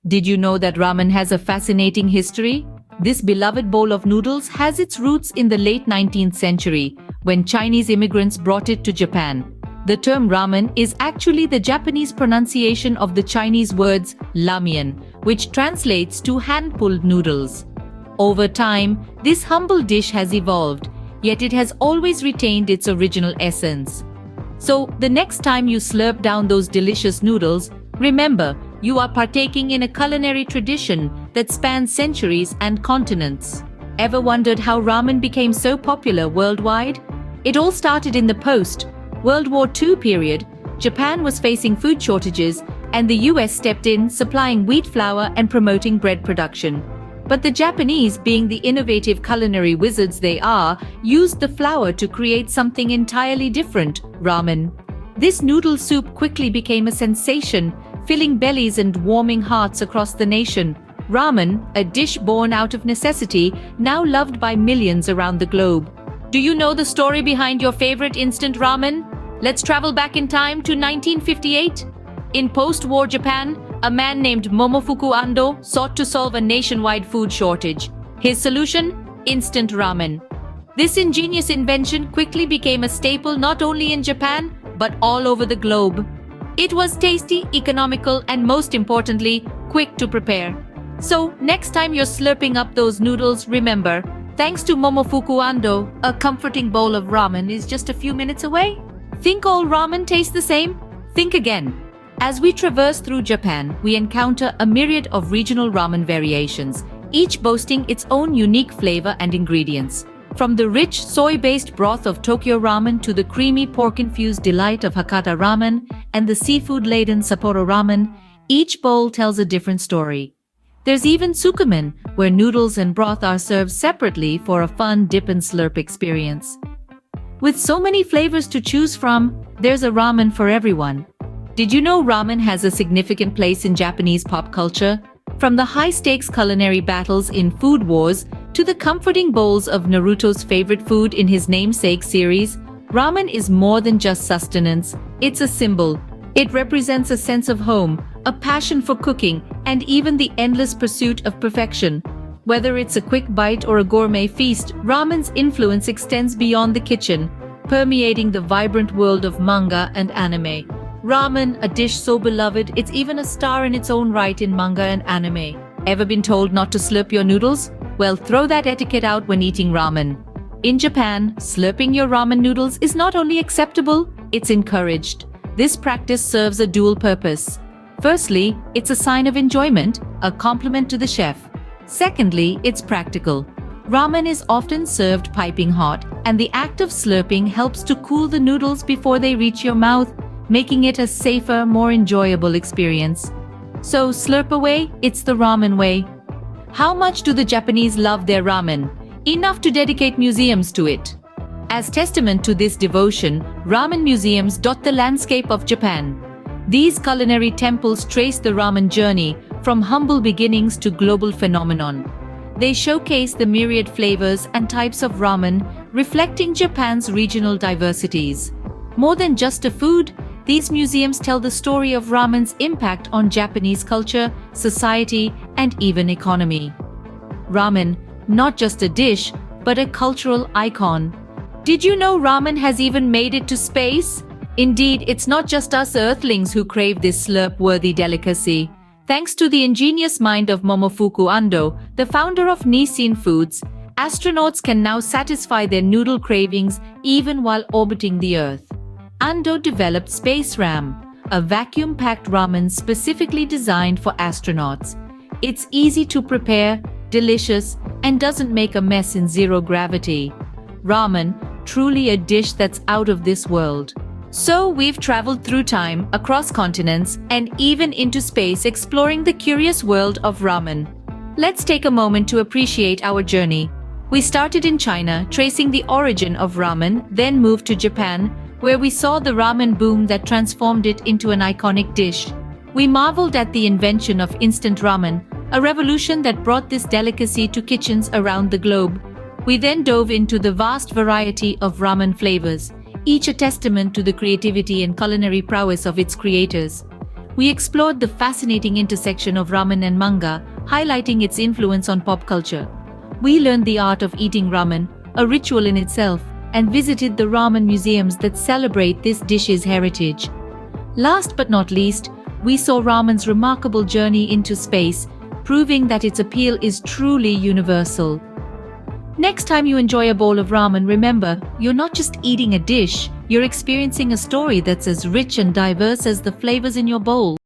Did you know that ramen has a fascinating history? This beloved bowl of noodles has its roots in the late 19th century, when Chinese immigrants brought it to Japan. The term ramen is actually the Japanese pronunciation of the Chinese words ramen, which translates to hand-pulled noodles. Over time, this humble dish has evolved, yet it has always retained its original essence. So, the next time you slurp down those delicious noodles, remember, you are partaking in a culinary tradition that spans centuries and continents. Ever wondered how ramen became so popular worldwide? It all started in the post-World War II period. Japan was facing food shortages, and the US stepped in, supplying wheat flour and promoting bread production. But the Japanese, being the innovative culinary wizards they are, used the flour to create something entirely different: ramen. This noodle soup quickly became a sensation, filling bellies and warming hearts across the nation. Ramen, a dish born out of necessity, now loved by millions around the globe. Do you know the story behind your favorite instant ramen? Let's travel back in time to 1958. In post-war Japan, a man named Momofuku Ando sought to solve a nationwide food shortage. His solution? Instant ramen. This ingenious invention quickly became a staple not only in Japan, but all over the globe. It was tasty, economical, and most importantly, quick to prepare. So, next time you're slurping up those noodles, remember, thanks to Momofuku Ando, a comforting bowl of ramen is just a few minutes away. Think all ramen tastes the same? Think again. As we traverse through Japan, we encounter a myriad of regional ramen variations, each boasting its own unique flavor and ingredients. From the rich soy-based broth of Tokyo ramen to the creamy pork-infused delight of Hakata ramen and the seafood-laden Sapporo ramen, each bowl tells a different story. There's even tsukemen, where noodles and broth are served separately for a fun dip and slurp experience. With so many flavors to choose from, there's a ramen for everyone. Did you know ramen has a significant place in Japanese pop culture? From the high-stakes culinary battles in Food Wars to the comforting bowls of Naruto's favorite food in his namesake series, ramen is more than just sustenance, it's a symbol. It represents a sense of home, a passion for cooking, and even the endless pursuit of perfection. Whether it's a quick bite or a gourmet feast, ramen's influence extends beyond the kitchen, permeating the vibrant world of manga and anime. Ramen, a dish so beloved, it's even a star in its own right in manga and anime. Ever been told not to slurp your noodles? Well, throw that etiquette out when eating ramen. In Japan, slurping your ramen noodles is not only acceptable, it's encouraged. This practice serves a dual purpose. Firstly, it's a sign of enjoyment, a compliment to the chef. Secondly, it's practical. Ramen is often served piping hot, and the act of slurping helps to cool the noodles before they reach your mouth, making it a safer, more enjoyable experience. So slurp away, it's the ramen way. How much do the Japanese love their ramen? Enough to dedicate museums to it. As testament to this devotion, ramen museums dot the landscape of Japan. These culinary temples trace the ramen journey from humble beginnings to global phenomenon. They showcase the myriad flavors and types of ramen, reflecting Japan's regional diversities. More than just a food, these museums tell the story of ramen's impact on Japanese culture, society, and even economy. Ramen, not just a dish, but a cultural icon. Did you know ramen has even made it to space? Indeed, it's not just us earthlings who crave this slurp-worthy delicacy. Thanks to the ingenious mind of Momofuku Ando, the founder of Nissin Foods, astronauts can now satisfy their noodle cravings even while orbiting the Earth. Ando developed Space Ram, a vacuum-packed ramen specifically designed for astronauts. It's easy to prepare, delicious, and doesn't make a mess in zero gravity. Ramen, truly a dish that's out of this world. So we've traveled through time, across continents, and even into space exploring the curious world of ramen. Let's take a moment to appreciate our journey. We started in China, tracing the origin of ramen, then moved to Japan, where we saw the ramen boom that transformed it into an iconic dish. We marveled at the invention of instant ramen, a revolution that brought this delicacy to kitchens around the globe. We then dove into the vast variety of ramen flavors, each a testament to the creativity and culinary prowess of its creators. We explored the fascinating intersection of ramen and manga, highlighting its influence on pop culture. We learned the art of eating ramen, a ritual in itself, and visited the ramen museums that celebrate this dish's heritage. Last but not least, we saw ramen's remarkable journey into space, proving that its appeal is truly universal. Next time you enjoy a bowl of ramen, remember, you're not just eating a dish, you're experiencing a story that's as rich and diverse as the flavors in your bowl.